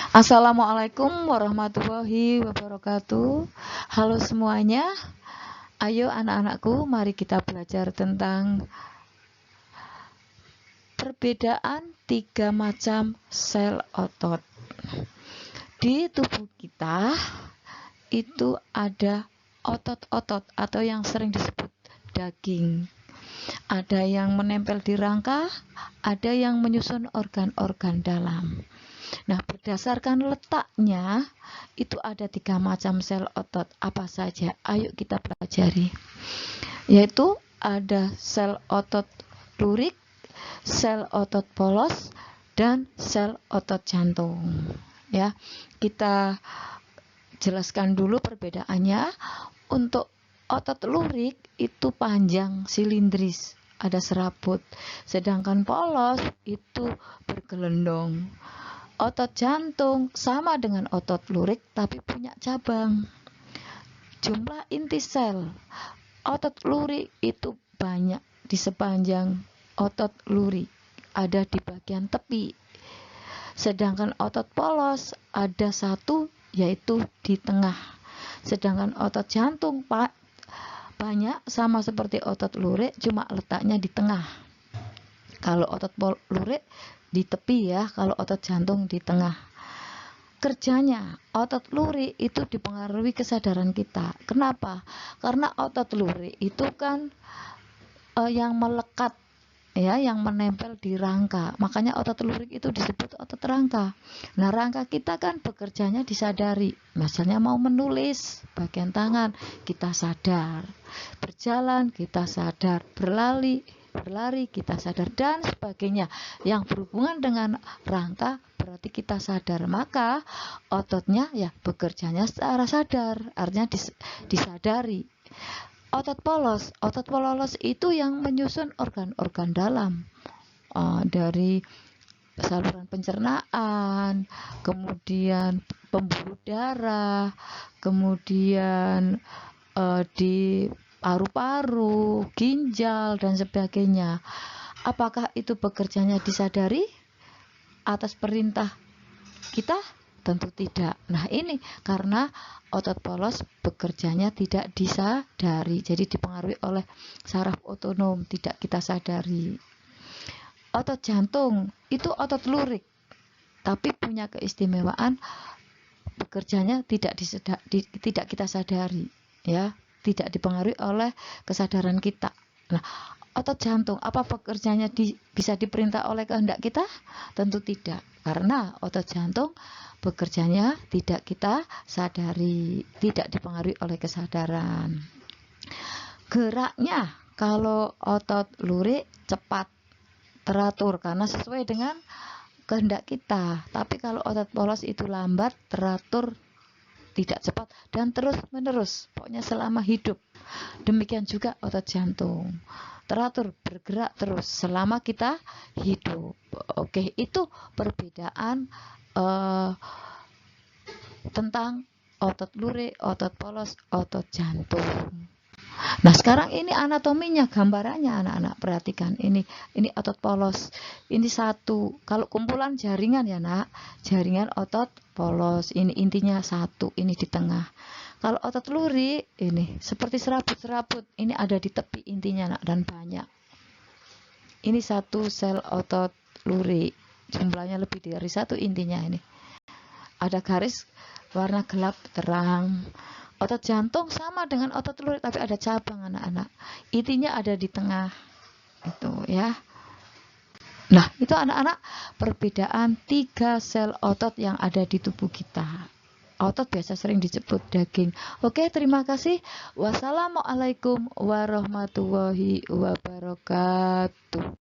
Assalamualaikum warahmatullahi wabarakatuh. Halo semuanya. Ayo anak-anakku, mari kita belajar tentang perbedaan 3 macam sel otot. Di tubuh kita itu ada otot-otot atau yang sering disebut daging. Ada yang menempel di rangka, ada yang menyusun organ-organ dalam. Nah, berdasarkan letaknya, itu ada 3 macam sel otot. Apa saja? Ayo kita pelajari. Yaitu ada sel otot lurik, sel otot polos, dan sel otot jantung. Ya, kita jelaskan dulu perbedaannya. Untuk otot lurik itu panjang silindris, ada serabut, sedangkan polos itu bergelendong. Otot jantung sama dengan otot lurik tapi punya cabang. Jumlah inti sel otot lurik itu banyak di sepanjang otot lurik, ada di bagian tepi. Sedangkan otot polos ada satu, yaitu di tengah. Sedangkan otot jantung banyak sama seperti otot lurik, cuma letaknya di tengah. Kalau otot lurik di tepi ya, kalau otot jantung di tengah. Kerjanya otot lurik itu dipengaruhi kesadaran kita. Kenapa? Karena otot lurik itu kan yang melekat ya, yang menempel di rangka. Makanya otot lurik itu disebut otot rangka. Nah, rangka kita kan bekerjanya disadari. Misalnya mau menulis bagian tangan, kita sadar. Berjalan kita sadar, berlari kita sadar, dan sebagainya. Yang berhubungan dengan rangka berarti kita sadar. Maka ototnya ya bekerjanya secara sadar, artinya disadari. Otot polos itu yang menyusun organ-organ dalam, dari saluran pencernaan, kemudian pembuluh darah, kemudian di paru-paru, ginjal, dan sebagainya. Apakah itu bekerjanya disadari atas perintah kita? Tentu tidak. Nah, ini karena otot polos bekerjanya tidak disadari, jadi dipengaruhi oleh saraf otonom, tidak kita sadari. Otot jantung itu otot lurik, tapi punya keistimewaan bekerjanya tidak kita sadari, ya, tidak dipengaruhi oleh kesadaran kita. Nah, otot jantung apa pekerjanya bisa diperintah oleh kehendak kita? Tentu tidak, karena otot jantung bekerjanya tidak kita sadari, tidak dipengaruhi oleh kesadaran. Geraknya kalau otot lurik cepat, teratur karena sesuai dengan kehendak kita. Tapi kalau otot polos itu lambat, teratur, tidak cepat, dan terus menerus, pokoknya selama hidup. Demikian juga otot jantung, teratur, bergerak terus selama kita hidup. Oke, itu perbedaan tentang otot lurik, otot polos, otot jantung. Nah, sekarang ini anatominya, gambarannya anak-anak perhatikan. Ini otot polos. Ini satu. Kalau kumpulan jaringan ya, Nak. Jaringan otot polos. Ini intinya satu, ini di tengah. Kalau otot lurik ini seperti serabut-serabut. Ini ada di tepi intinya, Nak, dan banyak. Ini satu sel otot lurik. Jumlahnya lebih dari satu intinya ini. Ada garis warna gelap terang. Otot jantung sama dengan otot lurik tapi ada cabang anak-anak. Intinya ada di tengah. Itu ya. Nah, itu anak-anak perbedaan 3 sel otot yang ada di tubuh kita. Otot biasa sering disebut daging. Oke, terima kasih. Wassalamualaikum warahmatullahi wabarakatuh.